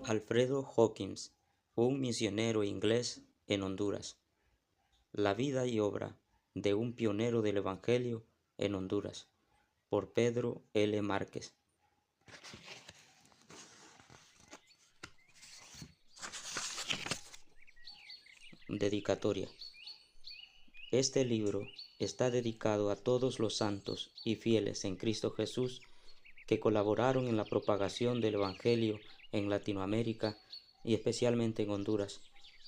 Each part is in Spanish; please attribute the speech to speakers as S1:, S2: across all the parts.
S1: Alfredo Hawkins, un misionero inglés en Honduras. La vida y obra de un pionero del Evangelio en Honduras, por Pedro L. Márquez. Dedicatoria. Este libro está dedicado a todos los santos y fieles en Cristo Jesús que colaboraron en la propagación del Evangelio en Latinoamérica y especialmente en Honduras,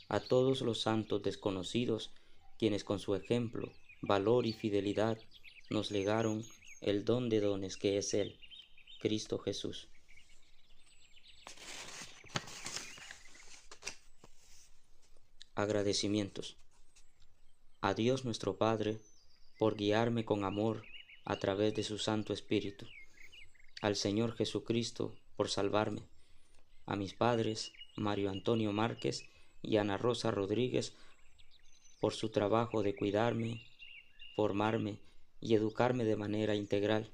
S1: a todos los santos desconocidos quienes con su ejemplo, valor y fidelidad nos legaron el don de dones que es Él, Cristo Jesús. Agradecimientos. A Dios nuestro Padre por guiarme con amor a través de su Santo Espíritu, al Señor Jesucristo por salvarme, a mis padres Mario Antonio Márquez y Ana Rosa Rodríguez por su trabajo de cuidarme, formarme y educarme de manera integral,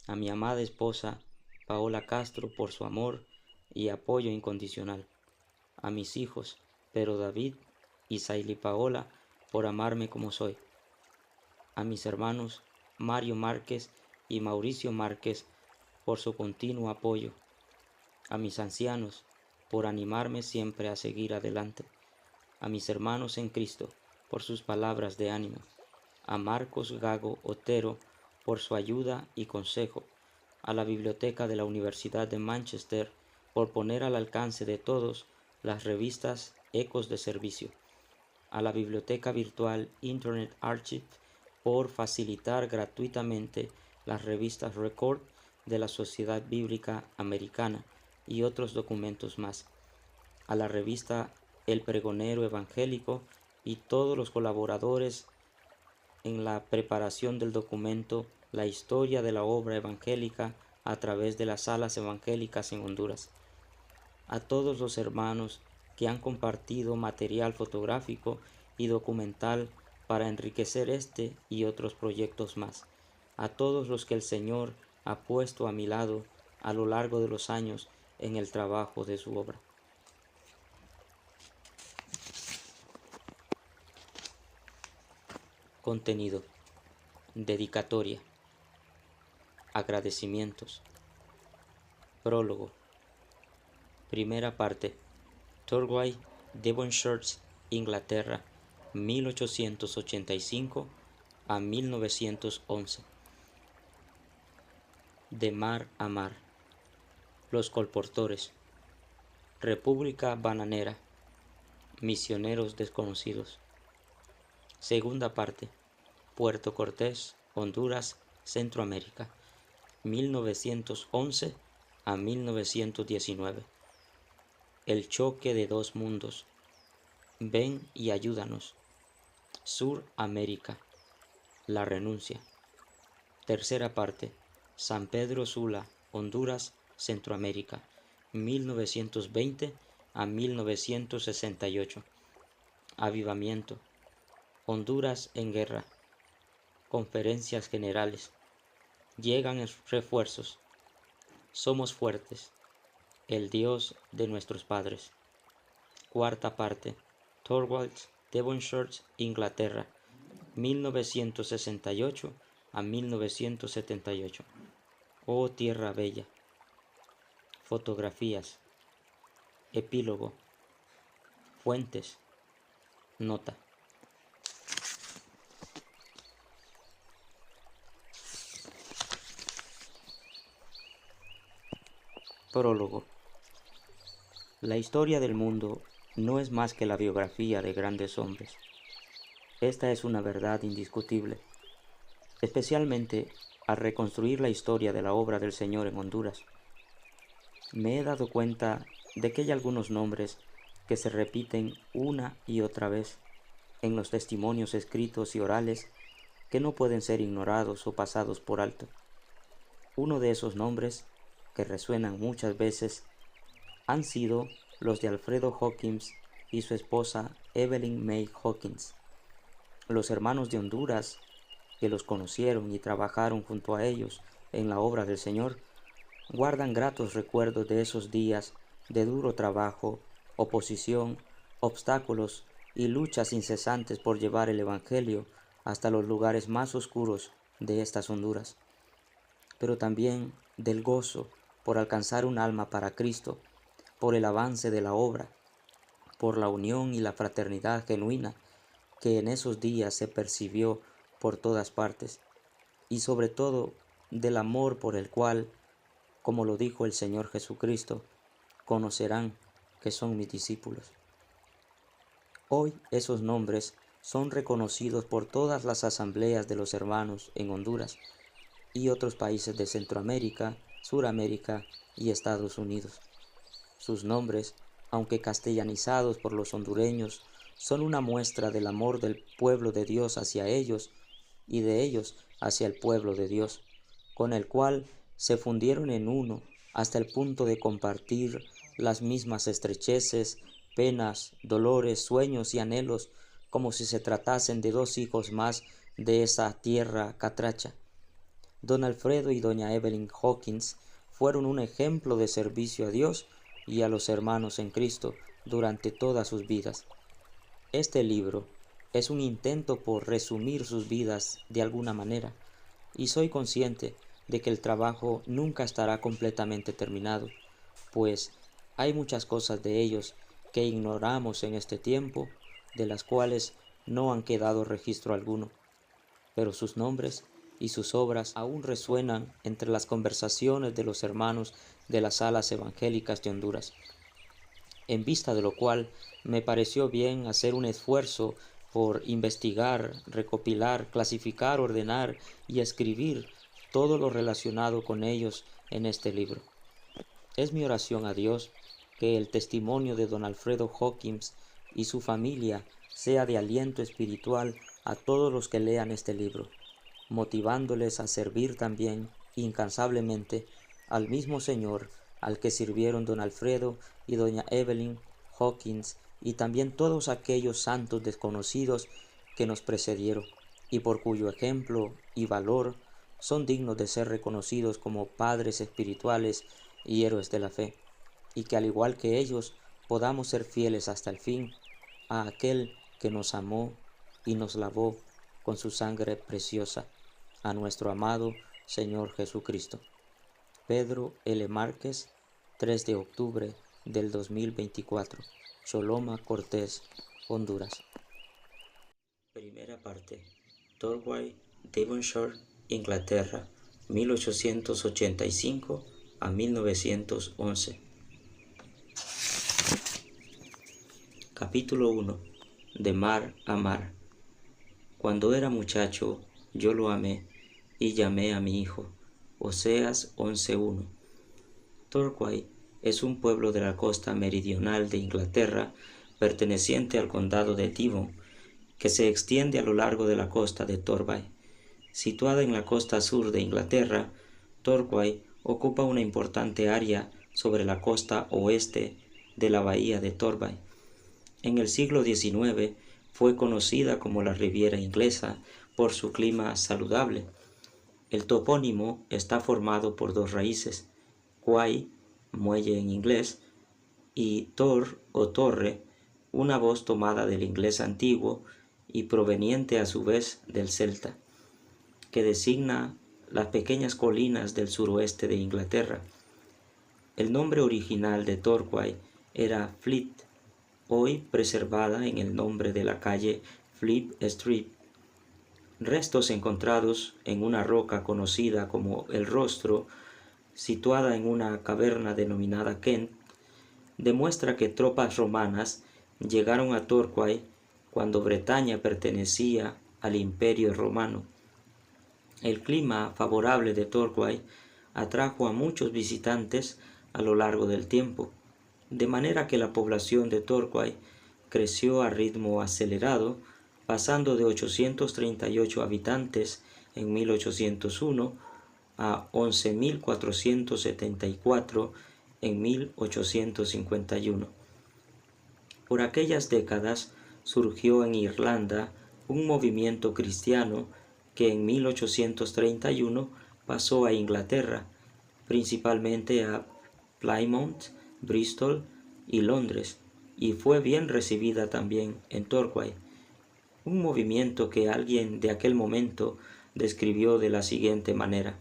S1: a mi amada esposa Paola Castro por su amor y apoyo incondicional, a mis hijos Pedro David y Saily Paola por amarme como soy, a mis hermanos Mario Márquez y Mauricio Márquez por su continuo apoyo, a mis ancianos por animarme siempre a seguir adelante, a mis hermanos en Cristo por sus palabras de ánimo, a Marcos Gago Otero por su ayuda y consejo, a la Biblioteca de la Universidad de Manchester por poner al alcance de todos las revistas Ecos de Servicio, a la Biblioteca Virtual Internet Archive por facilitar gratuitamente las revistas Record de la Sociedad Bíblica Americana y otros documentos más, a la revista El Pregonero Evangélico y todos los colaboradores en la preparación del documento La historia de la obra evangélica a través de las salas evangélicas en Honduras, a todos los hermanos que han compartido material fotográfico y documental para enriquecer este y otros proyectos más, a todos los que el Señor ha puesto a mi lado a lo largo de los años en el trabajo de su obra. Contenido. Dedicatoria. Agradecimientos. Prólogo. Primera parte. Torquay, Devonshire, Inglaterra, 1885 a 1911. De mar a mar. Los colportores. República Bananera. Misioneros desconocidos. Segunda parte. Puerto Cortés, Honduras, Centroamérica, 1911 a 1919. El choque de dos mundos. Ven y ayúdanos. Suramérica. La renuncia. Tercera parte. San Pedro Sula, Honduras, Centroamérica, 1920 a 1968. Avivamiento. Honduras en guerra. Conferencias generales. Llegan refuerzos. Somos fuertes. El Dios de nuestros padres. Cuarta parte. Torvalds, Devonshire, Inglaterra, 1968 a 1978. Oh tierra bella. Fotografías. Epílogo. Fuentes. Nota. Prólogo. La historia del mundo no es más que la biografía de grandes hombres. Esta es una verdad indiscutible, especialmente al reconstruir la historia de la obra del Señor en Honduras. Me he dado cuenta de que hay algunos nombres que se repiten una y otra vez en los testimonios escritos y orales que no pueden ser ignorados o pasados por alto. Uno de esos nombres, que resuenan muchas veces, han sido los de Alfredo Hawkins y su esposa Evelyn May Hawkins, los hermanos de Honduras que los conocieron y trabajaron junto a ellos en la obra del Señor, guardan gratos recuerdos de esos días de duro trabajo, oposición, obstáculos y luchas incesantes por llevar el Evangelio hasta los lugares más oscuros de estas Honduras, pero también del gozo por alcanzar un alma para Cristo, por el avance de la obra, por la unión y la fraternidad genuina que en esos días se percibió por todas partes, y sobre todo del amor por el cual, como lo dijo el Señor Jesucristo, conocerán que son mis discípulos. Hoy esos nombres son reconocidos por todas las asambleas de los hermanos en Honduras y otros países de Centroamérica, Suramérica y Estados Unidos. Sus nombres, aunque castellanizados por los hondureños, son una muestra del amor del pueblo de Dios hacia ellos y de ellos hacia el pueblo de Dios, con el cual se fundieron en uno hasta el punto de compartir las mismas estrecheces, penas, dolores, sueños y anhelos, como si se tratasen de dos hijos más de esa tierra catracha. Don Alfredo y doña Evelyn Hawkins fueron un ejemplo de servicio a Dios y a los hermanos en Cristo durante todas sus vidas. Este libro es un intento por resumir sus vidas de alguna manera, y soy consciente de que el trabajo nunca estará completamente terminado, pues hay muchas cosas de ellos que ignoramos en este tiempo, de las cuales no han quedado registro alguno, pero sus nombres y sus obras aún resuenan entre las conversaciones de los hermanos de las salas evangélicas de Honduras. En vista de lo cual me pareció bien hacer un esfuerzo por investigar, recopilar, clasificar, ordenar y escribir todo lo relacionado con ellos en este libro. Es mi oración a Dios que el testimonio de don Alfredo Hawkins y su familia sea de aliento espiritual a todos los que lean este libro, motivándoles a servir también incansablemente al mismo Señor al que sirvieron don Alfredo y doña Evelyn Hawkins y también todos aquellos santos desconocidos que nos precedieron y por cuyo ejemplo y valor son dignos de ser reconocidos como padres espirituales y héroes de la fe, y que al igual que ellos podamos ser fieles hasta el fin a aquel que nos amó y nos lavó con su sangre preciosa, a nuestro amado Señor Jesucristo. Pedro L. Márquez, 3 de octubre del 2024, Choloma, Cortés, Honduras. Primera parte. Torquay, Devonshire, Inglaterra, 1885 a 1911. Capítulo 1. De mar a mar. Cuando era muchacho, yo lo amé y llamé a mi hijo. Oseas 11:1. Torquay es un pueblo de la costa meridional de Inglaterra, perteneciente al condado de Devon, que se extiende a lo largo de la costa de Torbay. Situada en la costa sur de Inglaterra, Torquay ocupa una importante área sobre la costa oeste de la bahía de Torbay. En el siglo XIX fue conocida como la Riviera Inglesa por su clima saludable. El topónimo está formado por dos raíces, quay, muelle en inglés, y tor o torre, una voz tomada del inglés antiguo y proveniente a su vez del celta, que designa las pequeñas colinas del suroeste de Inglaterra. El nombre original de Torquay era Fleet, hoy preservada en el nombre de la calle Fleet Street. Restos encontrados en una roca conocida como El Rostro, situada en una caverna denominada Kent, demuestra que tropas romanas llegaron a Torquay cuando Bretaña pertenecía al Imperio Romano. El clima favorable de Torquay atrajo a muchos visitantes a lo largo del tiempo, de manera que la población de Torquay creció a ritmo acelerado, pasando de 838 habitantes en 1801 a 11.474 en 1851. Por aquellas décadas surgió en Irlanda un movimiento cristiano que en 1831 pasó a Inglaterra, principalmente a Plymouth, Bristol y Londres, y fue bien recibida también en Torquay, un movimiento que alguien de aquel momento describió de la siguiente manera: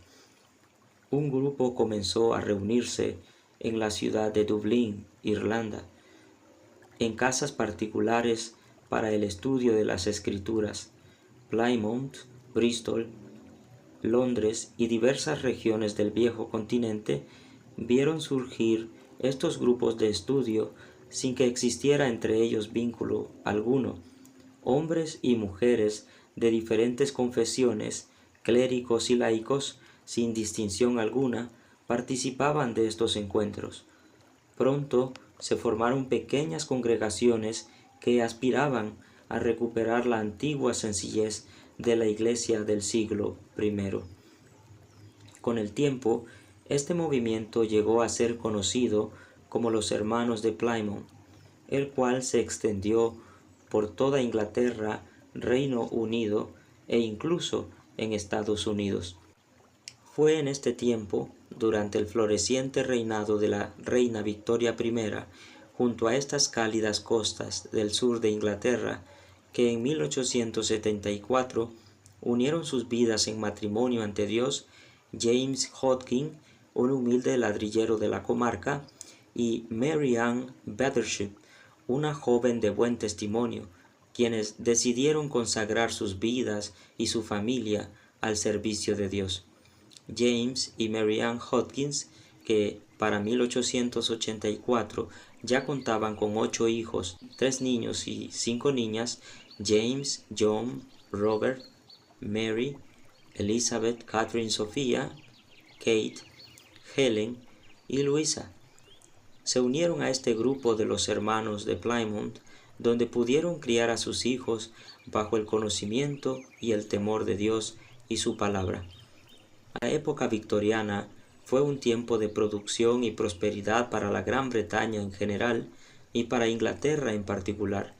S1: un grupo comenzó a reunirse en la ciudad de Dublín, Irlanda, en casas particulares para el estudio de las Escrituras. Plymouth, Bristol, Londres y diversas regiones del viejo continente vieron surgir estos grupos de estudio sin que existiera entre ellos vínculo alguno. Hombres y mujeres de diferentes confesiones, clérigos y laicos, sin distinción alguna, participaban de estos encuentros. Pronto se formaron pequeñas congregaciones que aspiraban a recuperar la antigua sencillez de la Iglesia del siglo I. Con el tiempo, este movimiento llegó a ser conocido como los Hermanos de Plymouth, el cual se extendió por toda Inglaterra, Reino Unido e incluso en Estados Unidos. Fue en este tiempo, durante el floreciente reinado de la reina Victoria I, junto a estas cálidas costas del sur de Inglaterra, que en 1874 unieron sus vidas en matrimonio ante Dios James Hodkin, un humilde ladrillero de la comarca, y Mary Ann Bathership, una joven de buen testimonio, quienes decidieron consagrar sus vidas y su familia al servicio de Dios. James y Mary Ann Hodkins, que para 1884 ya contaban con 8 hijos, 3 niños y 5 niñas, James, John, Robert, Mary, Elizabeth, Catherine Sophia, Kate, Helen y Luisa, se unieron a este grupo de los hermanos de Plymouth, donde pudieron criar a sus hijos bajo el conocimiento y el temor de Dios y su palabra. La época victoriana fue un tiempo de producción y prosperidad para la Gran Bretaña en general y para Inglaterra en particular.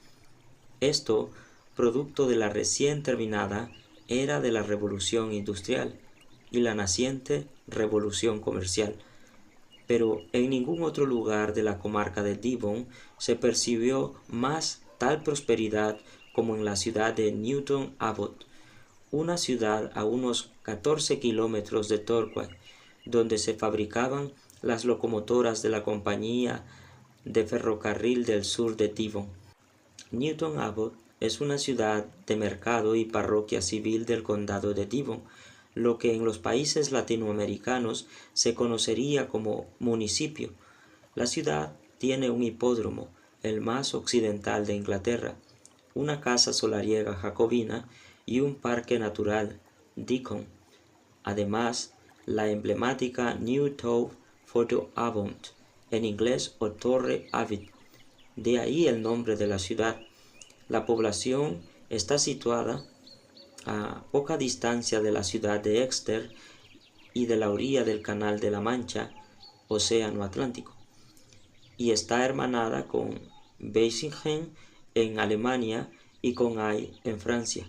S1: Esto, producto de la recién terminada era de la Revolución Industrial y la naciente Revolución Comercial. Pero en ningún otro lugar de la comarca de Devon se percibió más tal prosperidad como en la ciudad de Newton Abbot, una ciudad a unos 14 kilómetros de Torquay, donde se fabricaban las locomotoras de la Compañía de Ferrocarril del Sur de Devon. Newton Abbot es una ciudad de mercado y parroquia civil del condado de Devon, lo que en los países latinoamericanos se conocería como municipio. La ciudad tiene un hipódromo, el más occidental de Inglaterra, una casa solariega jacobina y un parque natural, Deacon. Además, la emblemática New Tower Photo Avon, en inglés o Torre Avid, de ahí el nombre de la ciudad. La población está situada a poca distancia de la ciudad de Exeter y de la orilla del Canal de la Mancha, Océano Atlántico, y está hermanada con Beisingen en Alemania y con Ay en Francia.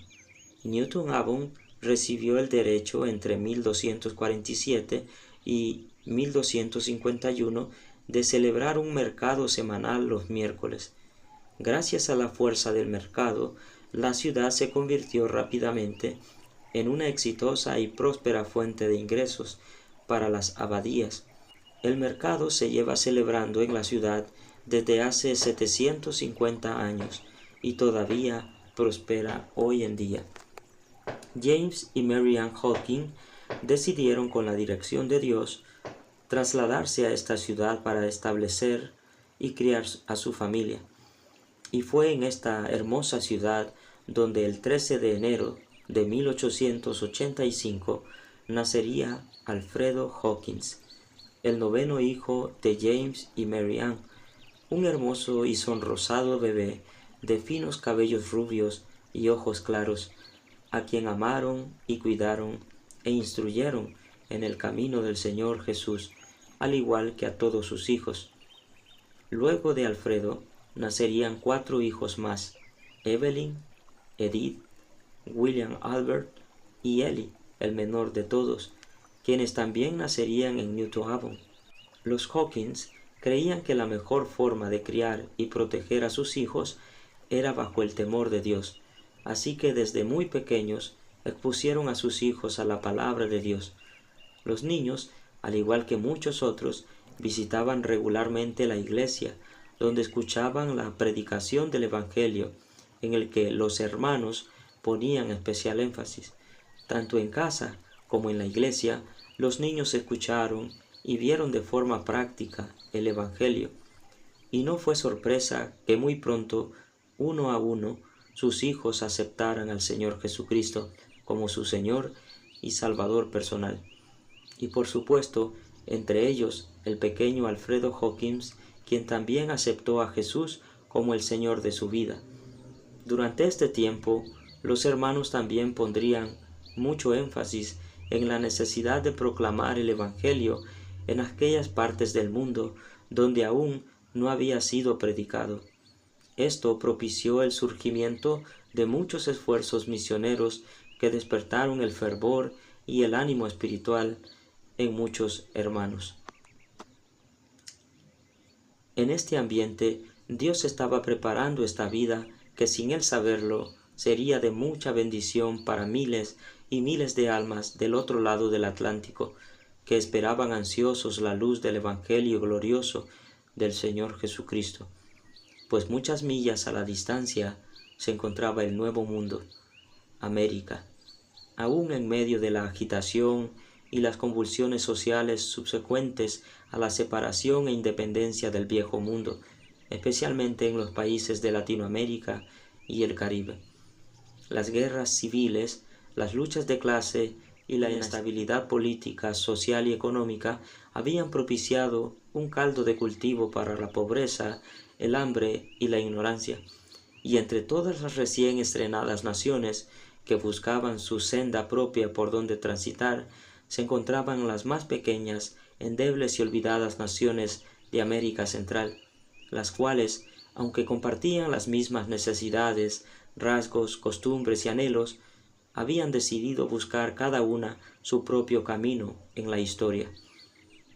S1: Newton Abbot recibió el derecho entre 1247 y 1251 de celebrar un mercado semanal los miércoles. Gracias a la fuerza del mercado, la ciudad se convirtió rápidamente en una exitosa y próspera fuente de ingresos para las abadías. El mercado se lleva celebrando en la ciudad desde hace 750 años y todavía prospera hoy en día. James y Mary Ann Hodkin decidieron, con la dirección de Dios, trasladarse a esta ciudad para establecer y criar a su familia. Y fue en esta hermosa ciudad donde el 13 de enero de 1885 nacería Alfredo Hawkins, el 9º hijo de James y Mary Ann, un hermoso y sonrosado bebé de finos cabellos rubios y ojos claros, a quien amaron y cuidaron e instruyeron en el camino del Señor Jesús, al igual que a todos sus hijos. Luego de Alfredo nacerían 4 hijos más: Evelyn, Edith, William Albert y Ellie, el menor de todos, quienes también nacerían en Newton Abbot. Los Hawkins creían que la mejor forma de criar y proteger a sus hijos era bajo el temor de Dios, así que desde muy pequeños expusieron a sus hijos a la palabra de Dios. Los niños, al igual que muchos otros, visitaban regularmente la iglesia, donde escuchaban la predicación del Evangelio, en el que los hermanos ponían especial énfasis. Tanto en casa como en la iglesia, los niños escucharon y vieron de forma práctica el Evangelio. Y no fue sorpresa que muy pronto, uno a uno, sus hijos aceptaran al Señor Jesucristo como su Señor y Salvador personal. Y por supuesto, entre ellos, el pequeño Alfredo Hawkins, quien también aceptó a Jesús como el Señor de su vida. Durante este tiempo, los hermanos también pondrían mucho énfasis en la necesidad de proclamar el Evangelio en aquellas partes del mundo donde aún no había sido predicado. Esto propició el surgimiento de muchos esfuerzos misioneros que despertaron el fervor y el ánimo espiritual en muchos hermanos. En este ambiente, Dios estaba preparando esta vida que sin él saberlo sería de mucha bendición para miles y miles de almas del otro lado del Atlántico, que esperaban ansiosos la luz del Evangelio glorioso del Señor Jesucristo. Pues muchas millas a la distancia se encontraba el Nuevo Mundo, América. Aún en medio de la agitación y las convulsiones sociales subsecuentes a la separación e independencia del Viejo Mundo, especialmente en los países de Latinoamérica y el Caribe. Las guerras civiles, las luchas de clase y la inestabilidad política, social y económica habían propiciado un caldo de cultivo para la pobreza, el hambre y la ignorancia. Y entre todas las recién estrenadas naciones que buscaban su senda propia por donde transitar, se encontraban las más pequeñas, endebles y olvidadas naciones de América Central, las cuales, aunque compartían las mismas necesidades, rasgos, costumbres y anhelos, habían decidido buscar cada una su propio camino en la historia.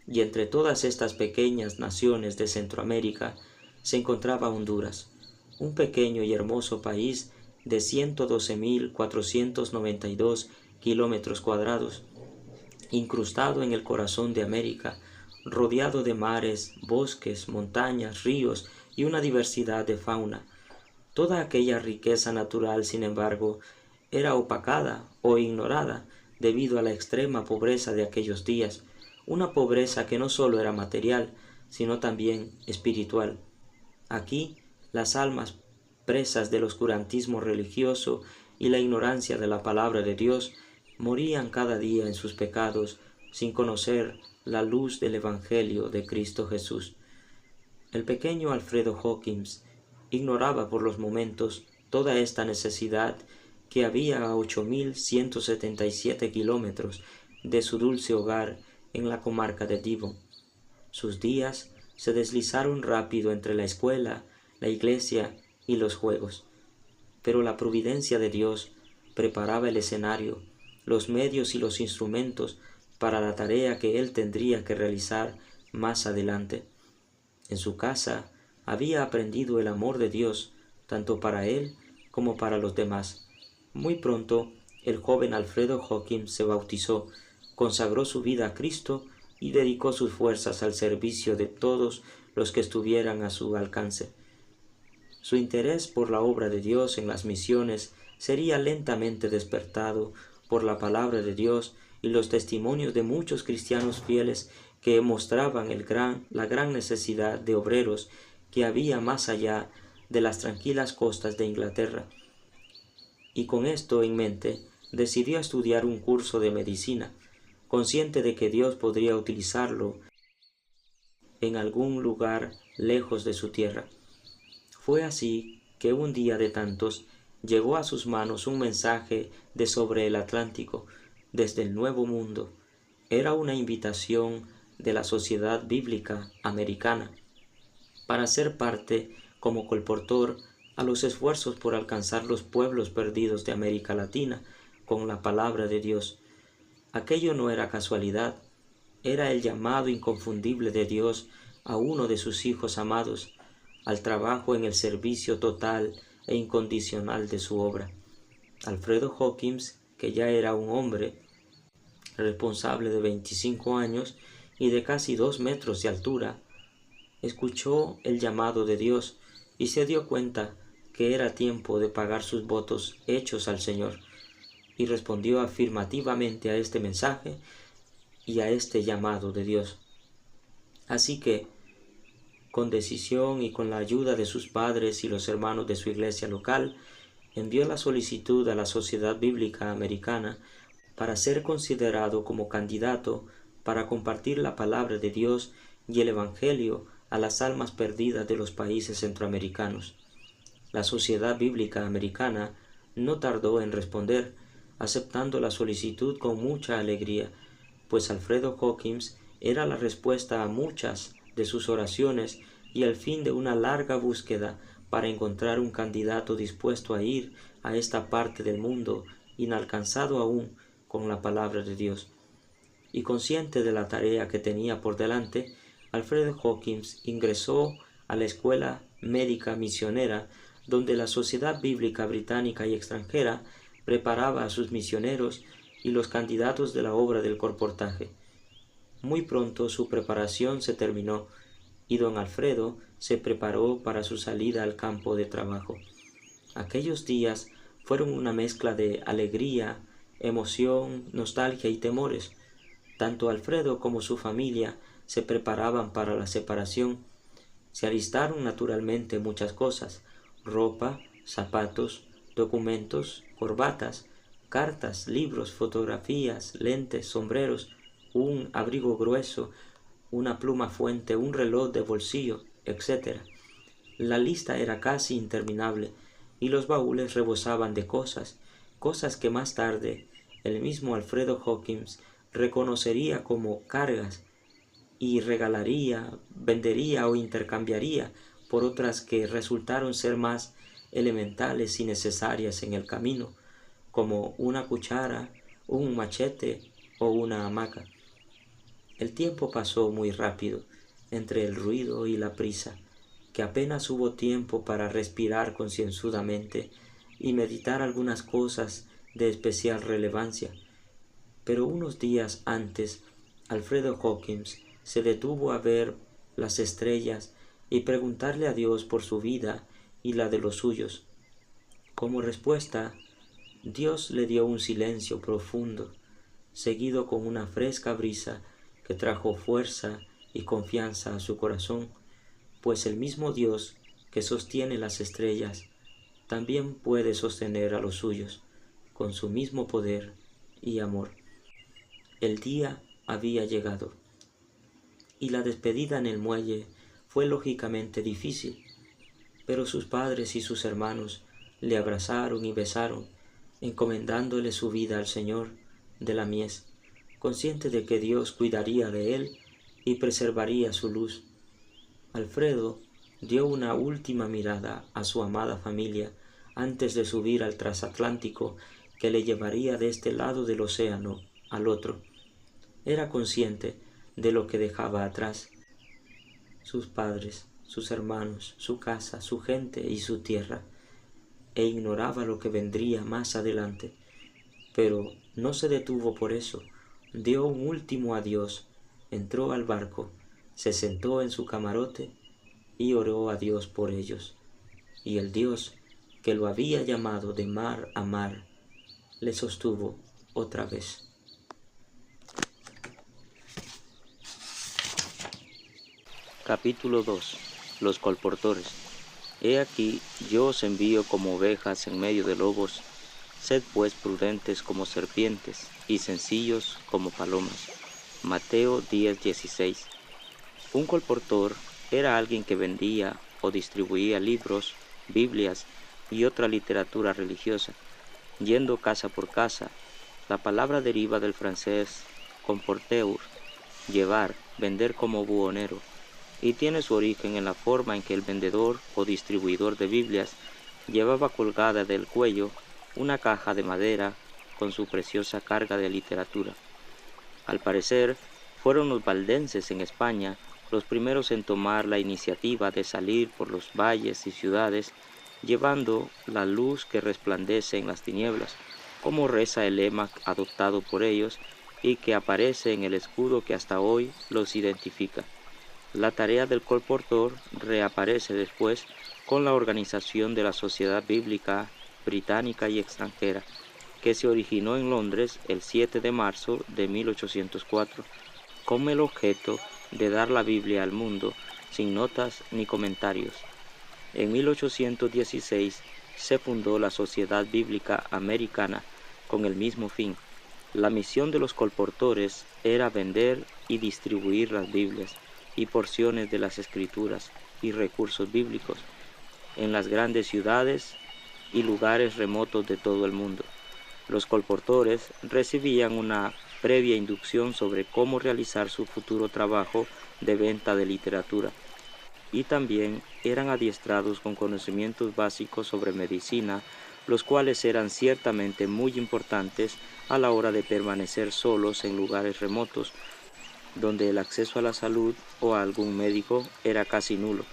S1: Y entre todas estas pequeñas naciones de Centroamérica se encontraba Honduras, un pequeño y hermoso país de 112.492 kilómetros cuadrados, incrustado en el corazón de América, rodeado de mares, bosques, montañas, ríos y una diversidad de fauna. Toda aquella riqueza natural, sin embargo, era opacada o ignorada debido a la extrema pobreza de aquellos días, una pobreza que no solo era material, sino también espiritual. Aquí, las almas presas del oscurantismo religioso y la ignorancia de la palabra de Dios morían cada día en sus pecados sin conocer la luz del Evangelio de Cristo Jesús. El pequeño Alfredo Hawkins ignoraba por los momentos toda esta necesidad que había a 8.177 kilómetros de su dulce hogar en la comarca de Devon. Sus días se deslizaron rápido entre la escuela, la iglesia y los juegos. Pero la providencia de Dios preparaba el escenario, los medios y los instrumentos para la tarea que él tendría que realizar más adelante. En su casa había aprendido el amor de Dios, tanto para él como para los demás. Muy pronto, el joven Alfredo Hawkins se bautizó, consagró su vida a Cristo y dedicó sus fuerzas al servicio de todos los que estuvieran a su alcance. Su interés por la obra de Dios en las misiones sería lentamente despertado por la palabra de Dios y los testimonios de muchos cristianos fieles que mostraban la gran necesidad de obreros que había más allá de las tranquilas costas de Inglaterra. Y con esto en mente, decidió estudiar un curso de medicina, consciente de que Dios podría utilizarlo en algún lugar lejos de su tierra. Fue así que un día de tantos llegó a sus manos un mensaje de sobre el Atlántico, desde el Nuevo Mundo. Era una invitación de la Sociedad Bíblica Americana para ser parte, como colportor, a los esfuerzos por alcanzar los pueblos perdidos de América Latina con la palabra de Dios. Aquello no era casualidad, era el llamado inconfundible de Dios a uno de sus hijos amados, al trabajo en el servicio total e incondicional de su obra. Alfredo Hawkins, que ya era un hombre responsable de 25 años y de casi 2 metros de altura, escuchó el llamado de Dios y se dio cuenta que era tiempo de pagar sus votos hechos al Señor, y respondió afirmativamente a este mensaje y a este llamado de Dios. Así que, con decisión y con la ayuda de sus padres y los hermanos de su iglesia local, envió la solicitud a la Sociedad Bíblica Americana para ser considerado como candidato para compartir la palabra de Dios y el Evangelio a las almas perdidas de los países centroamericanos. La Sociedad Bíblica Americana no tardó en responder, aceptando la solicitud con mucha alegría, pues Alfredo Hawkins era la respuesta a muchas de sus oraciones y el fin de una larga búsqueda para encontrar un candidato dispuesto a ir a esta parte del mundo inalcanzado aún con la palabra de Dios. Y consciente de la tarea que tenía por delante, Alfredo Hawkins ingresó a la Escuela Médica Misionera, donde la Sociedad Bíblica Británica y extranjera preparaba a sus misioneros y los candidatos de la obra del colportaje. Muy pronto su preparación se terminó y don Alfredo se preparó para su salida al campo de trabajo. Aquellos días fueron una mezcla de alegría, emoción, nostalgia y temores. Tanto Alfredo como su familia se preparaban para la separación. Se alistaron naturalmente muchas cosas: ropa, zapatos, documentos, corbatas, cartas, libros, fotografías, lentes, sombreros, un abrigo grueso, una pluma fuente, un reloj de bolsillo, etc. La lista era casi interminable y los baúles rebosaban de cosas que más tarde el mismo Alfredo Hawkins reconocería como cargas y regalaría, vendería o intercambiaría por otras que resultaron ser más elementales y necesarias en el camino, como una cuchara, un machete o una hamaca. El tiempo pasó muy rápido, entre el ruido y la prisa, que apenas hubo tiempo para respirar concienzudamente y meditar algunas cosas de especial relevancia. Pero unos días antes, Alfredo Hawkins se detuvo a ver las estrellas y preguntarle a Dios por su vida y la de los suyos. Como respuesta, Dios le dio un silencio profundo, seguido con una fresca brisa que trajo fuerza y confianza a su corazón, pues el mismo Dios que sostiene las estrellas también puede sostener a los suyos con su mismo poder y amor. El día había llegado, y la despedida en el muelle fue lógicamente difícil, pero sus padres y sus hermanos le abrazaron y besaron, encomendándole su vida al Señor de la mies, consciente de que Dios cuidaría de él y preservaría su luz. Alfredo dio una última mirada a su amada familia antes de subir al transatlántico que le llevaría de este lado del océano al otro. Era consciente de lo que dejaba atrás: sus padres, sus hermanos, su casa, su gente y su tierra, e ignoraba lo que vendría más adelante. Pero no se detuvo por eso. Dio un último adiós, entró al barco, se sentó en su camarote y oró a Dios por ellos. Y el Dios que lo había llamado de mar a mar le sostuvo otra vez. Capítulo 2. Los colportores. He aquí, yo os envío como ovejas en medio de lobos. Sed pues prudentes como serpientes y sencillos como palomas. Mateo 10:16. Un colportor era alguien que vendía o distribuía libros, Biblias y otra literatura religiosa, yendo casa por casa. La palabra deriva del francés comporteur, llevar, vender como buhonero, y tiene su origen en la forma en que el vendedor o distribuidor de Biblias llevaba colgada del cuello una caja de madera con su preciosa carga de literatura. Al parecer, fueron los valdenses en España los primeros en tomar la iniciativa de salir por los valles y ciudades, llevando la luz que resplandece en las tinieblas, como reza el lema adoptado por ellos y que aparece en el escudo que hasta hoy los identifica. La tarea del colportor reaparece después con la organización de la Sociedad Bíblica Británica y Extranjera, que se originó en Londres el 7 de marzo de 1804, con el objeto de dar la Biblia al mundo sin notas ni comentarios. En 1816 se fundó la Sociedad Bíblica Americana con el mismo fin. La misión de los colportores era vender y distribuir las Biblias y porciones de las Escrituras y recursos bíblicos en las grandes ciudades y lugares remotos de todo el mundo. Los colportores recibían una previa inducción sobre cómo realizar su futuro trabajo de venta de literatura, y también eran adiestrados con conocimientos básicos sobre medicina, los cuales eran ciertamente muy importantes a la hora de permanecer solos en lugares remotos, donde el acceso a la salud o a algún médico era casi nulo,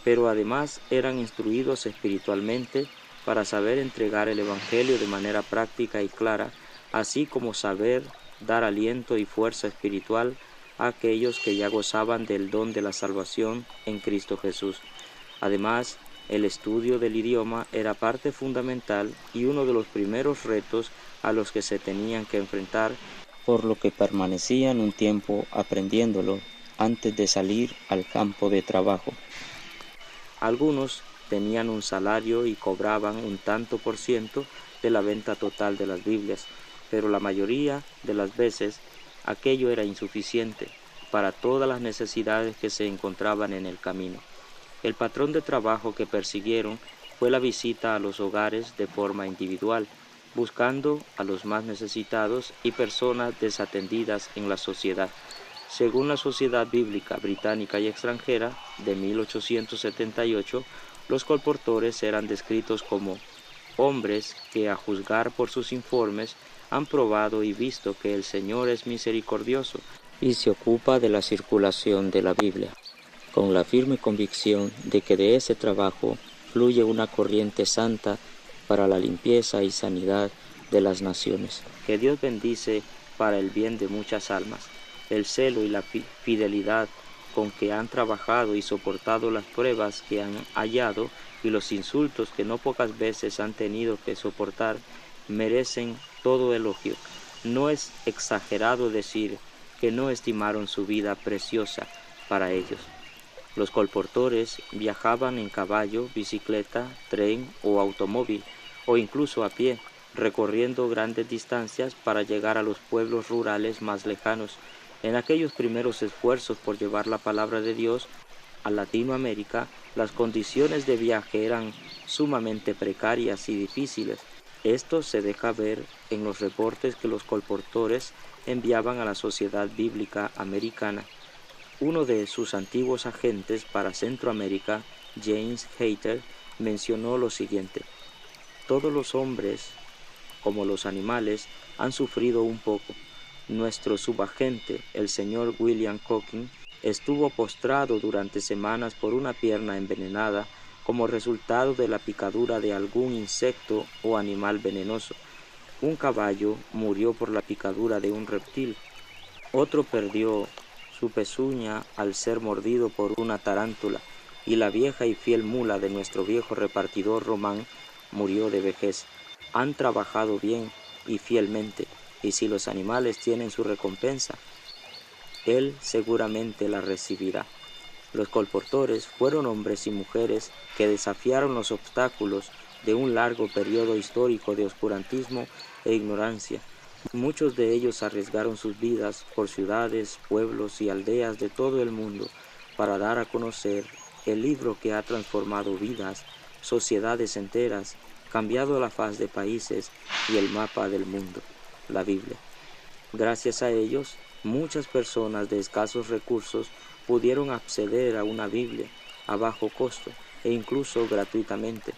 S1: pero además eran instruidos espiritualmente para saber entregar el Evangelio de manera práctica y clara, así como saber dar aliento y fuerza espiritual a aquellos que ya gozaban del don de la salvación en Cristo Jesús. Además, el estudio del idioma era parte fundamental y uno de los primeros retos a los que se tenían que enfrentar, por lo que permanecían un tiempo aprendiéndolo antes de salir al campo de trabajo. Algunos tenían un salario y cobraban un tanto por ciento de la venta total de las Biblias, pero la mayoría de las veces aquello era insuficiente para todas las necesidades que se encontraban en el camino. El patrón de trabajo que persiguieron fue la visita a los hogares de forma individual, buscando a los más necesitados y personas desatendidas en la sociedad. Según la Sociedad Bíblica Británica y Extranjera de 1878, los colportores eran descritos como hombres que, a juzgar por sus informes, han probado y visto que el Señor es misericordioso y se ocupa de la circulación de la Biblia, con la firme convicción de que de ese trabajo fluye una corriente santa para la limpieza y sanidad de las naciones. Que Dios bendice para el bien de muchas almas el celo y la fidelidad con que han trabajado y soportado las pruebas que han hallado y los insultos que no pocas veces han tenido que soportar, merecen todo elogio. No es exagerado decir que no estimaron su vida preciosa para ellos. Los colportores viajaban en caballo, bicicleta, tren o automóvil, o incluso a pie, recorriendo grandes distancias para llegar a los pueblos rurales más lejanos. En aquellos primeros esfuerzos por llevar la palabra de Dios a Latinoamérica, las condiciones de viaje eran sumamente precarias y difíciles. Esto se deja ver en los reportes que los colportores enviaban a la Sociedad Bíblica Americana. Uno de sus antiguos agentes para Centroamérica, James Hayter, mencionó lo siguiente: todos los hombres, como los animales, han sufrido un poco. Nuestro subagente, el señor William Cocking, estuvo postrado durante semanas por una pierna envenenada como resultado de la picadura de algún insecto o animal venenoso. Un caballo murió por la picadura de un reptil. Otro perdió su pezuña al ser mordido por una tarántula, y la vieja y fiel mula de nuestro viejo repartidor Román murió de vejez. Han trabajado bien y fielmente, y si los animales tienen su recompensa, él seguramente la recibirá. Los colportores fueron hombres y mujeres que desafiaron los obstáculos de un largo periodo histórico de oscurantismo e ignorancia. Muchos de ellos arriesgaron sus vidas por ciudades, pueblos y aldeas de todo el mundo para dar a conocer el libro que ha transformado vidas, sociedades enteras, cambiado la faz de países y el mapa del mundo, la Biblia. Gracias a ellos, muchas personas de escasos recursos pudieron acceder a una Biblia a bajo costo e incluso gratuitamente.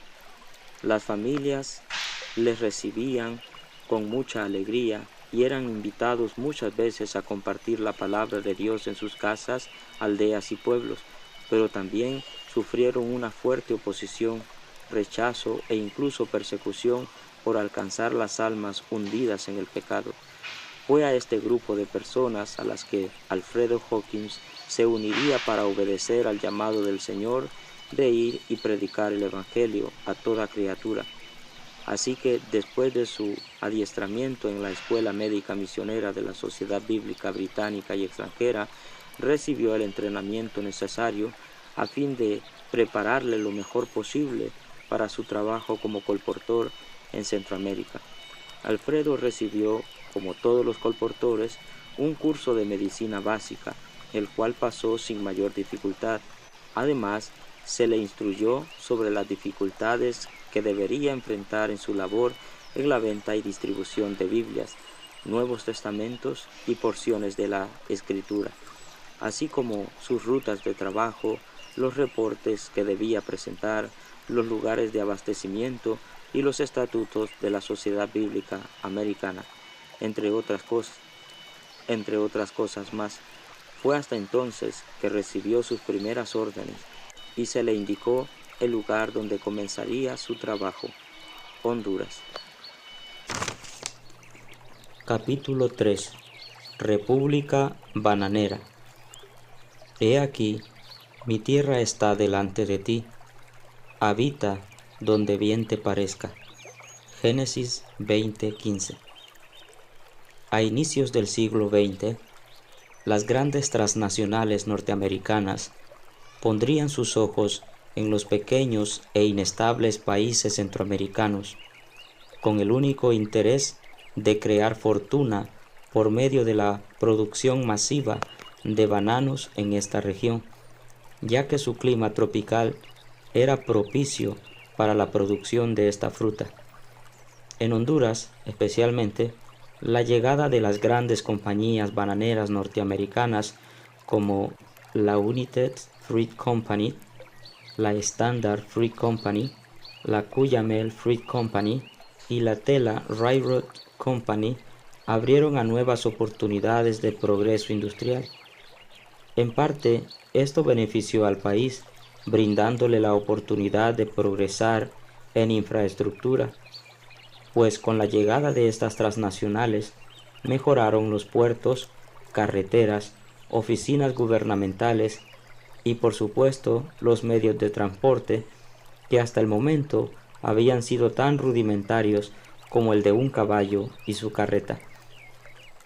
S1: Las familias les recibían con mucha alegría y eran invitados muchas veces a compartir la palabra de Dios en sus casas, aldeas y pueblos, pero también sufrieron una fuerte oposición, rechazo e incluso persecución por alcanzar las almas hundidas en el pecado. Fue a este grupo de personas a las que Alfredo Hawkins se uniría para obedecer al llamado del Señor de ir y predicar el Evangelio a toda criatura. Así que después de su adiestramiento en la Escuela Médica Misionera de la Sociedad Bíblica Británica y Extranjera, recibió el entrenamiento necesario a fin de prepararle lo mejor posible para su trabajo como colportor en Centroamérica. Alfredo recibió, como todos los colportores, un curso de medicina básica, el cual pasó sin mayor dificultad. Además, se le instruyó sobre las dificultades que debería enfrentar en su labor en la venta y distribución de Biblias, Nuevos Testamentos y porciones de la Escritura, así como sus rutas de trabajo, los reportes que debía presentar, los lugares de abastecimiento y los estatutos de la Sociedad Bíblica Americana, entre otras cosas más. Fue hasta entonces que recibió sus primeras órdenes y se le indicó el lugar donde comenzaría su trabajo, Honduras. Capítulo 3. República Bananera. He aquí, mi tierra está delante de ti, habita donde bien te parezca. Génesis 20:15. A inicios del siglo XX, las grandes transnacionales norteamericanas pondrían sus ojos en los pequeños e inestables países centroamericanos, con el único interés de crear fortuna por medio de la producción masiva de bananos en esta región, ya que su clima tropical era propicio para la producción de esta fruta. En Honduras, especialmente, la llegada de las grandes compañías bananeras norteamericanas como la United Fruit Company, la Standard Fruit Company, la Cuyamel Fruit Company y la Tela Railroad Company abrieron a nuevas oportunidades de progreso industrial. En parte, esto benefició al país, brindándole la oportunidad de progresar en infraestructura, pues con la llegada de estas transnacionales mejoraron los puertos, carreteras, oficinas gubernamentales y por supuesto los medios de transporte que hasta el momento habían sido tan rudimentarios como el de un caballo y su carreta.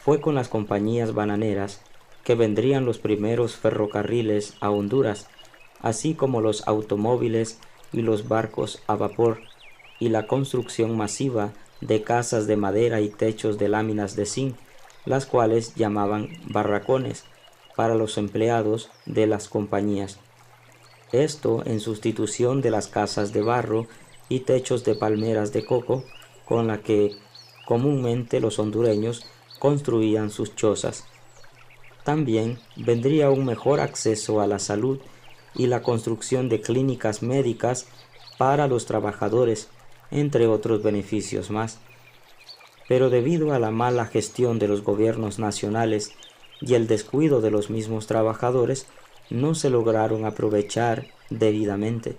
S1: Fue con las compañías bananeras que vendrían los primeros ferrocarriles a Honduras, así como los automóviles y los barcos a vapor, y la construcción masiva de casas de madera y techos de láminas de zinc, las cuales llamaban barracones, para los empleados de las compañías. Esto en sustitución de las casas de barro y techos de palmeras de coco con la que comúnmente los hondureños construían sus chozas. También vendría un mejor acceso a la salud y la construcción de clínicas médicas para los trabajadores, entre otros beneficios más. Pero debido a la mala gestión de los gobiernos nacionales y el descuido de los mismos trabajadores, no se lograron aprovechar debidamente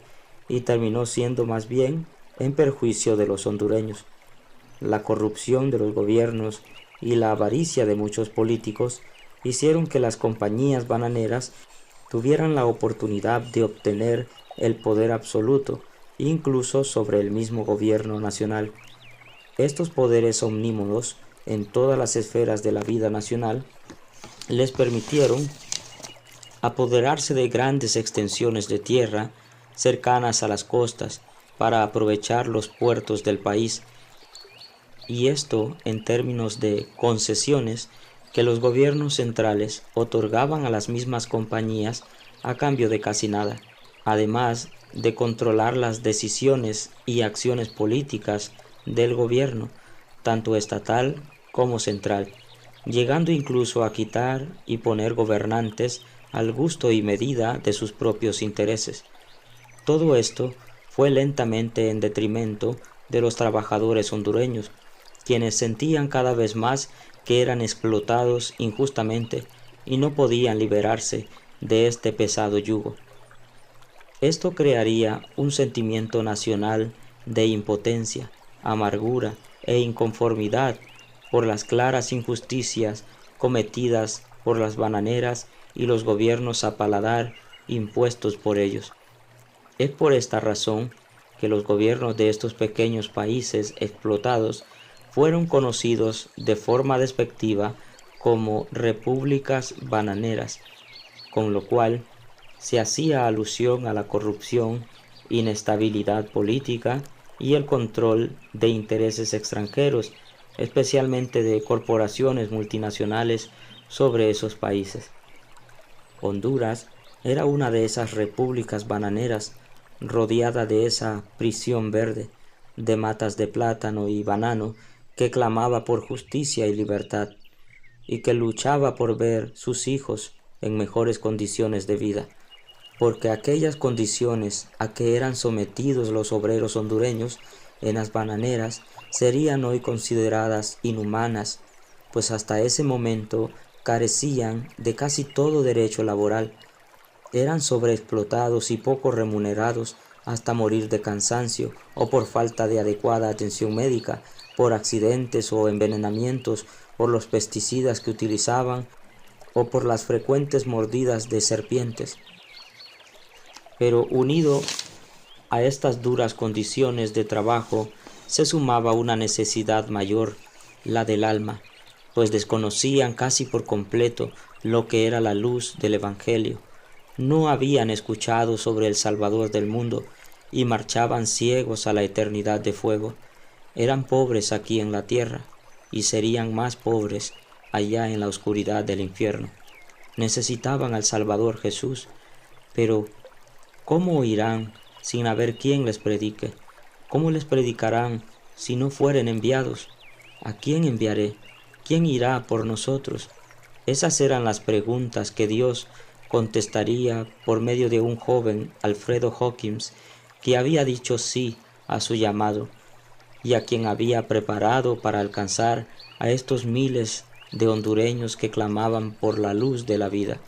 S1: y terminó siendo más bien en perjuicio de los hondureños. La corrupción de los gobiernos y la avaricia de muchos políticos hicieron que las compañías bananeras tuvieran la oportunidad de obtener el poder absoluto, incluso sobre el mismo gobierno nacional. Estos poderes omnímodos en todas las esferas de la vida nacional les permitieron apoderarse de grandes extensiones de tierra cercanas a las costas para aprovechar los puertos del país, y esto en términos de concesiones que los gobiernos centrales otorgaban a las mismas compañías a cambio de casi nada, además de controlar las decisiones y acciones políticas del gobierno, tanto estatal como central, llegando incluso a quitar y poner gobernantes al gusto y medida de sus propios intereses. Todo esto fue lentamente en detrimento de los trabajadores hondureños, quienes sentían cada vez más que eran explotados injustamente y no podían liberarse de este pesado yugo. Esto crearía un sentimiento nacional de impotencia, amargura e inconformidad por las claras injusticias cometidas por las bananeras y los gobiernos a paladar impuestos por ellos. Es por esta razón que los gobiernos de estos pequeños países explotados fueron conocidos de forma despectiva como repúblicas bananeras, con lo cual se hacía alusión a la corrupción, inestabilidad política y el control de intereses extranjeros, especialmente de corporaciones multinacionales sobre esos países. Honduras era una de esas repúblicas bananeras, rodeada de esa prisión verde, de matas de plátano y banano, que clamaba por justicia y libertad, y que luchaba por ver sus hijos en mejores condiciones de vida, porque aquellas condiciones a que eran sometidos los obreros hondureños en las bananeras serían hoy consideradas inhumanas, pues hasta ese momento carecían de casi todo derecho laboral, eran sobreexplotados y poco remunerados hasta morir de cansancio o por falta de adecuada atención médica, por accidentes o envenenamientos, por los pesticidas que utilizaban o por las frecuentes mordidas de serpientes. Pero unido a estas duras condiciones de trabajo se sumaba una necesidad mayor, la del alma, pues desconocían casi por completo lo que era la luz del Evangelio. No habían escuchado sobre el Salvador del mundo y marchaban ciegos a la eternidad de fuego. Eran pobres aquí en la tierra y serían más pobres allá en la oscuridad del infierno. Necesitaban al Salvador Jesús, pero ¿cómo oirán sin haber quien les predique? ¿Cómo les predicarán si no fueren enviados? ¿A quién enviaré? ¿Quién irá por nosotros? Esas eran las preguntas que Dios contestaría por medio de un joven, Alfredo Hawkins, que había dicho sí a su llamado y a quien había preparado para alcanzar a estos miles de hondureños que clamaban por la luz de la vida.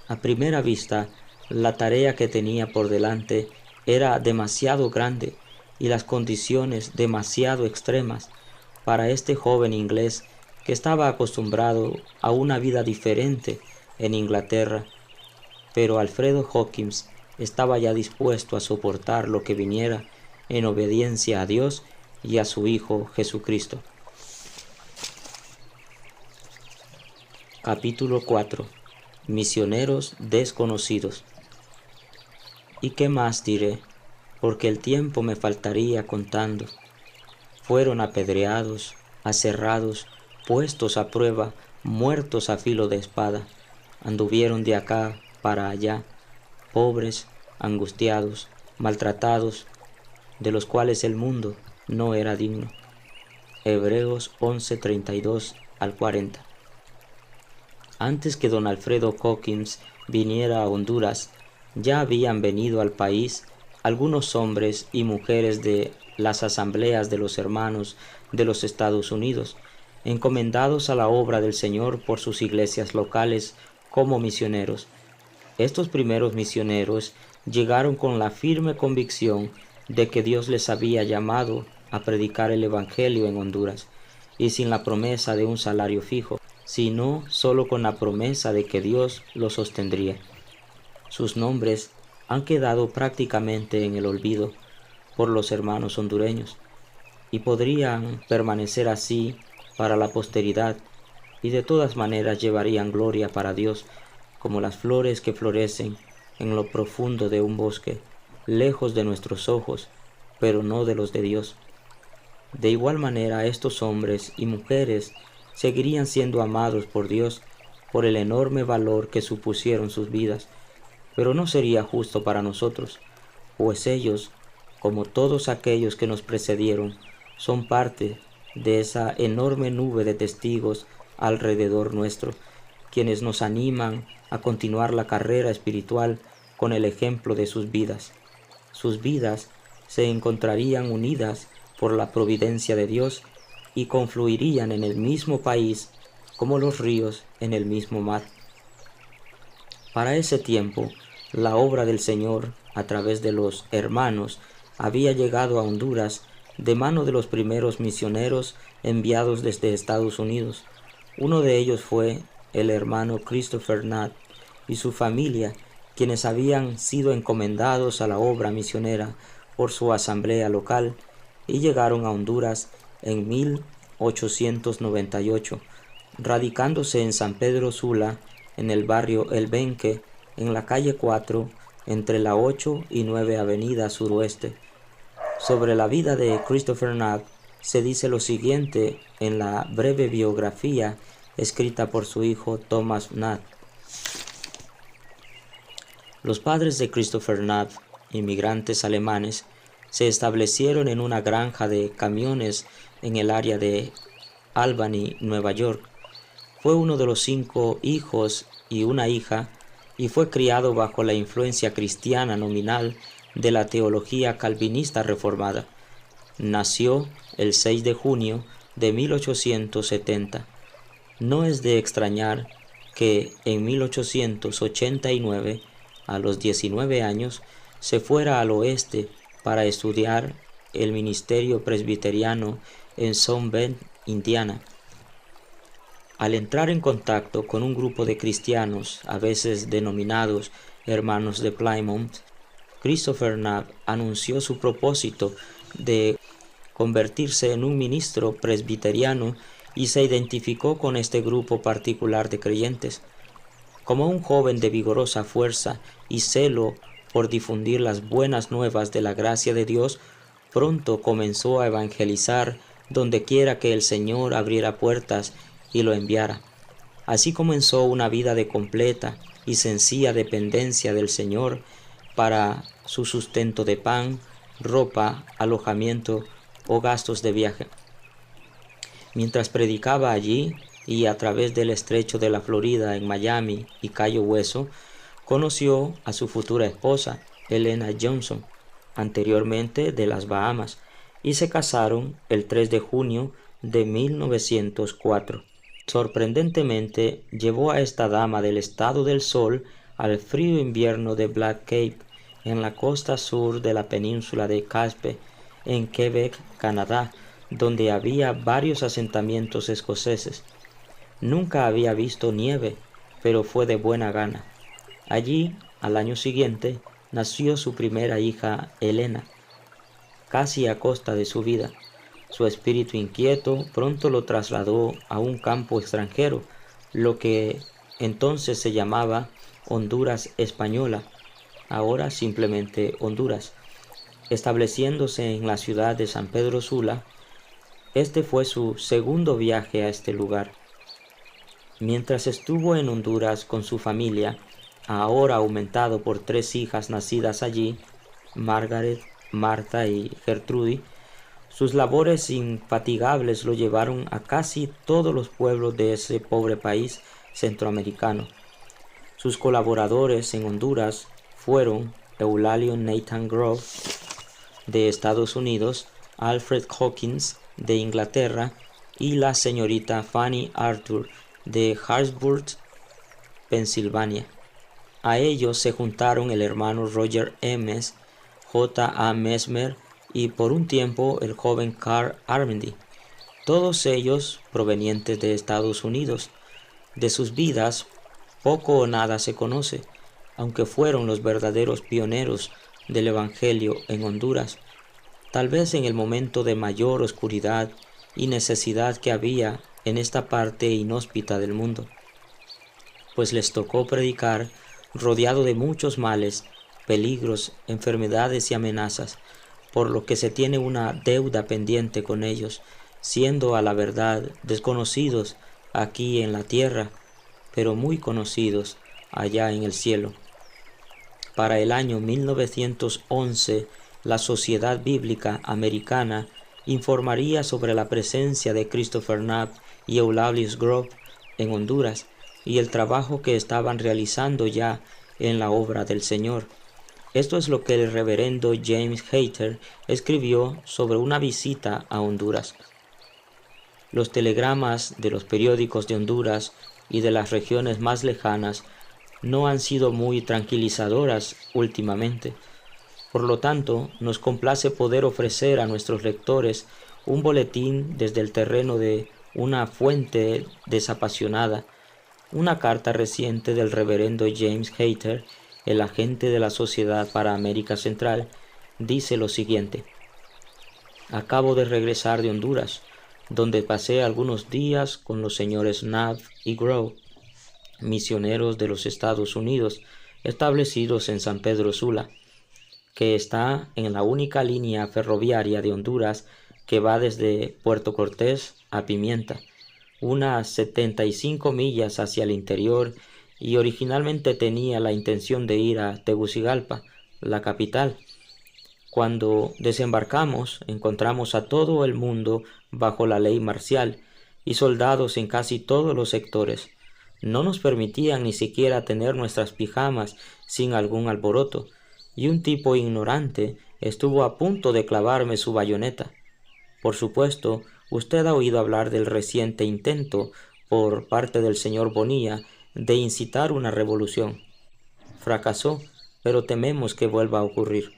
S1: A primera vista, la tarea que tenía por delante era demasiado grande y las condiciones demasiado extremas para este joven inglés que estaba acostumbrado a una vida diferente en Inglaterra, pero Alfredo Hawkins estaba ya dispuesto a soportar lo que viniera en obediencia a Dios y a su Hijo Jesucristo. Capítulo 4. Misioneros desconocidos. ¿Y qué más diré? Porque el tiempo me faltaría contando. Fueron apedreados, aserrados, puestos a prueba, muertos a filo de espada. Anduvieron de acá para allá, pobres, angustiados, maltratados, de los cuales el mundo no era digno. Hebreos 11:32 al 40. Antes que don Alfredo Hawkins viniera a Honduras, ya habían venido al país algunos hombres y mujeres de las asambleas de los hermanos de los Estados Unidos, encomendados a la obra del Señor por sus iglesias locales como misioneros. Estos primeros misioneros llegaron con la firme convicción de que Dios les había llamado a predicar el Evangelio en Honduras, y sin la promesa de un salario fijo, sino solo con la promesa de que Dios los sostendría. Sus nombres han quedado prácticamente en el olvido por los hermanos hondureños, y podrían permanecer así para la posteridad, y de todas maneras llevarían gloria para Dios, como las flores que florecen en lo profundo de un bosque, lejos de nuestros ojos, pero no de los de Dios. De igual manera, estos hombres y mujeres seguirían siendo amados por Dios por el enorme valor que supusieron sus vidas, pero no sería justo para nosotros, pues ellos, como todos aquellos que nos precedieron, son parte de esa enorme nube de testigos alrededor nuestro, quienes nos animan a continuar la carrera espiritual con el ejemplo de sus vidas. Sus vidas se encontrarían unidas por la providencia de Dios y confluirían en el mismo país como los ríos en el mismo mar. Para ese tiempo, la obra del Señor, a través de los hermanos, había llegado a Honduras de mano de los primeros misioneros enviados desde Estados Unidos. Uno de ellos fue el hermano Christopher Nutt y su familia, quienes habían sido encomendados a la obra misionera por su asamblea local y llegaron a Honduras en 1898, radicándose en San Pedro Sula, en el barrio El Benque, en la calle 4, entre la 8 y 9 Avenida Suroeste. Sobre la vida de Christopher Nutt se dice lo siguiente en la breve biografía escrita por su hijo Thomas Nutt. Los padres de Christopher Nutt, inmigrantes alemanes, se establecieron en una granja de camiones en el área de Albany, Nueva York. Fue uno de los 5 hijos y una hija, y fue criado bajo la influencia cristiana nominal de la teología calvinista reformada. Nació el 6 de junio de 1870. No es de extrañar que en 1889, a los 19 años, se fuera al oeste para estudiar el ministerio presbiteriano en South Bend, Indiana. Al entrar en contacto con un grupo de cristianos, a veces denominados hermanos de Plymouth, Christopher Nutt anunció su propósito de convertirse en un ministro presbiteriano y se identificó con este grupo particular de creyentes. Como un joven de vigorosa fuerza y celo por difundir las buenas nuevas de la gracia de Dios, pronto comenzó a evangelizar donde quiera que el Señor abriera puertas y lo enviara. Así comenzó una vida de completa y sencilla dependencia del Señor para su sustento de pan, ropa, alojamiento o gastos de viaje. Mientras predicaba allí y a través del estrecho de la Florida en Miami y Cayo Hueso, conoció a su futura esposa, Helena Johnson, anteriormente de las Bahamas, y se casaron el 3 de junio de 1904. Sorprendentemente, llevó a esta dama del estado del Sol al frío invierno de Black Cape, en la costa sur de la península de Caspe, en Quebec, Canadá, donde había varios asentamientos escoceses. Nunca había visto nieve, pero fue de buena gana. Allí, al año siguiente, nació su primera hija, Helena, casi a costa de su vida. Su espíritu inquieto pronto lo trasladó a un campo extranjero, lo que entonces se llamaba Honduras Española, ahora simplemente Honduras. Estableciéndose en la ciudad de San Pedro Sula, este fue su segundo viaje a este lugar. Mientras estuvo en Honduras con su familia, ahora aumentado por 3 hijas nacidas allí, Margaret, Martha y Gertrudis, sus labores infatigables lo llevaron a casi todos los pueblos de ese pobre país centroamericano. Sus colaboradores en Honduras fueron Eulalio Nathan Grove, de Estados Unidos, Alfred Hawkins, de Inglaterra, y la señorita Fanny Arthur, de Harrisburg, Pensilvania. A ellos se juntaron el hermano Roger Emes, J. A. Mesmer y por un tiempo el joven Carl Armendy, todos ellos provenientes de Estados Unidos. De sus vidas poco o nada se conoce, aunque fueron los verdaderos pioneros del Evangelio en Honduras, tal vez en el momento de mayor oscuridad y necesidad que había en esta parte inhóspita del mundo, pues les tocó predicar rodeado de muchos males, peligros, enfermedades y amenazas, por lo que se tiene una deuda pendiente con ellos, siendo a la verdad desconocidos aquí en la tierra, pero muy conocidos allá en el cielo. Para el año 1911, la Sociedad Bíblica Americana informaría sobre la presencia de Christopher Nutt y Eulalius Grove en Honduras y el trabajo que estaban realizando ya en la obra del Señor. Esto es lo que el reverendo James Hayter escribió sobre una visita a Honduras. Los telegramas de los periódicos de Honduras y de las regiones más lejanas no han sido muy tranquilizadoras últimamente. Por lo tanto, nos complace poder ofrecer a nuestros lectores un boletín desde el terreno de una fuente desapasionada, una carta reciente del reverendo James Hayter, el agente de la Sociedad para América Central, dice lo siguiente: acabo de regresar de Honduras, donde pasé algunos días con los señores Knapp y Grow, misioneros de los Estados Unidos, establecidos en San Pedro Sula, que está en la única línea ferroviaria de Honduras que va desde Puerto Cortés a Pimienta, unas 75 millas hacia el interior, y originalmente tenía la intención de ir a Tegucigalpa, la capital. Cuando desembarcamos, encontramos a todo el mundo bajo la ley marcial y soldados en casi todos los sectores. No nos permitían ni siquiera tener nuestras pijamas sin algún alboroto, y un tipo ignorante estuvo a punto de clavarme su bayoneta. Por supuesto, usted ha oído hablar del reciente intento por parte del señor Bonilla de incitar una revolución. Fracasó, pero tememos que vuelva a ocurrir.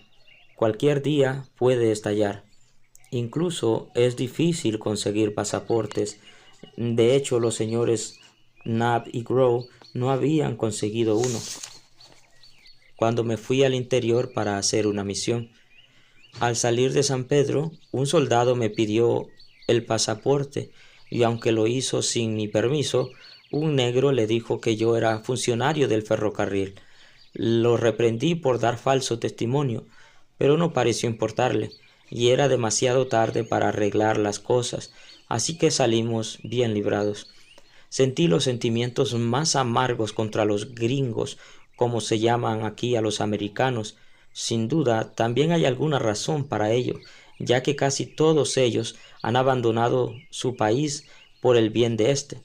S1: Cualquier día puede estallar. Incluso es difícil conseguir pasaportes. De hecho, los señores Knapp y Grow no habían conseguido uno cuando me fui al interior para hacer una misión. Al salir de San Pedro, un soldado me pidió el pasaporte, y aunque lo hizo sin mi permiso, un negro le dijo que yo era funcionario del ferrocarril. Lo reprendí por dar falso testimonio, pero no pareció importarle, y era demasiado tarde para arreglar las cosas, así que salimos bien librados. Sentí los sentimientos más amargos contra los gringos, como se llaman aquí a los americanos. Sin duda, también hay alguna razón para ello, ya que casi todos ellos han abandonado su país por el bien de éste.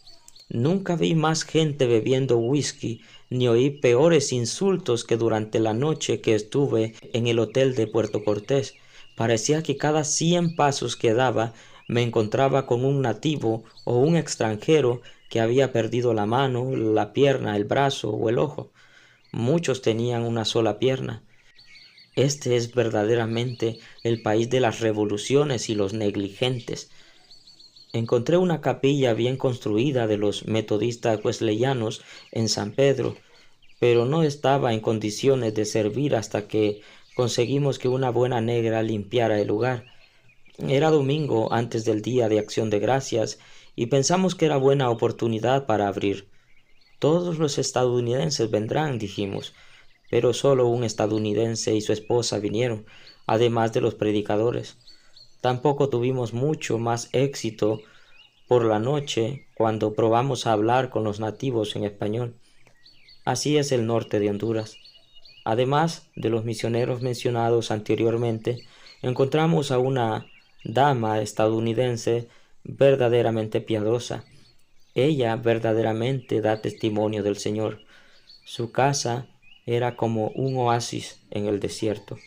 S1: Nunca vi más gente bebiendo whisky, ni oí peores insultos que durante la noche que estuve en el hotel de Puerto Cortés. Parecía que cada 100 pasos que daba me encontraba con un nativo o un extranjero que había perdido la mano, la pierna, el brazo o el ojo. Muchos tenían una sola pierna. Este es verdaderamente el país de las revoluciones y los negligentes. Encontré una capilla bien construida de los metodistas wesleyanos en San Pedro, pero no estaba en condiciones de servir hasta que conseguimos que una buena negra limpiara el lugar. Era domingo antes del Día de Acción de Gracias y pensamos que era buena oportunidad para abrir. Todos los estadounidenses vendrán, dijimos, pero solo un estadounidense y su esposa vinieron, además de los predicadores. Tampoco tuvimos mucho más éxito por la noche cuando probamos a hablar con los nativos en español. Así es el norte de Honduras. Además de los misioneros mencionados anteriormente, encontramos a una dama estadounidense verdaderamente piadosa. Ella verdaderamente da testimonio del Señor. Su casa era como un oasis en el desierto.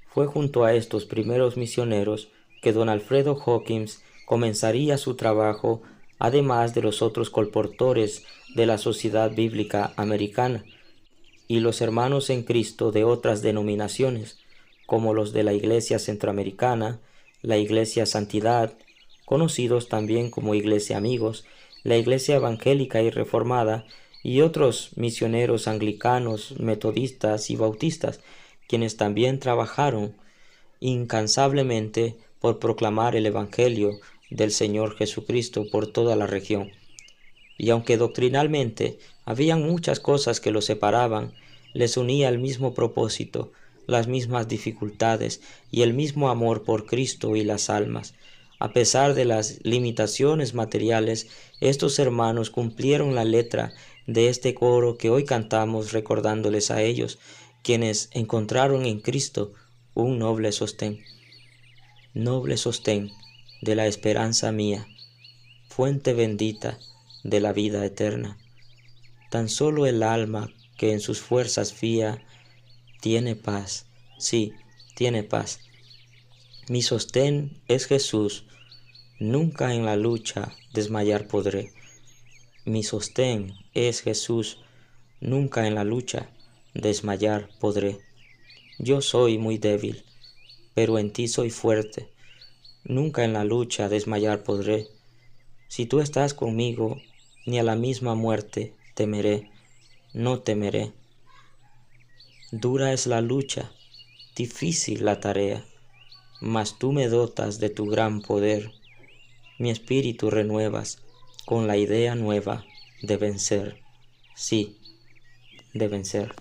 S1: Fue junto a estos primeros misioneros que don Alfredo Hawkins comenzaría su trabajo, además de los otros colportores de la Sociedad Bíblica Americana y los hermanos en Cristo de otras denominaciones, como los de la Iglesia Centroamericana, la Iglesia Santidad, conocidos también como Iglesia Amigos, la Iglesia Evangélica y Reformada, y otros misioneros anglicanos, metodistas y bautistas, quienes también trabajaron incansablemente por proclamar el Evangelio del Señor Jesucristo por toda la región. Y aunque doctrinalmente habían muchas cosas que los separaban, les unía el mismo propósito, las mismas dificultades y el mismo amor por Cristo y las almas. A pesar de las limitaciones materiales, estos hermanos cumplieron la letra de este coro que hoy cantamos recordándoles a ellos, quienes encontraron en Cristo un noble sostén de la esperanza mía, fuente bendita de la vida eterna. Tan solo el alma que en sus fuerzas fía tiene paz, sí, tiene paz. Mi sostén es Jesús, Nunca en la lucha desmayar podré. Mi sostén es Jesús, nunca en la lucha desmayar podré. Yo soy muy débil, pero en ti soy fuerte. Nunca en la lucha desmayar podré. Si tú estás conmigo, ni a la misma muerte temeré, no temeré. Dura es la lucha, difícil la tarea, mas tú me dotas de tu gran poder. Mi espíritu renuevas con la idea nueva de vencer, sí, de vencer.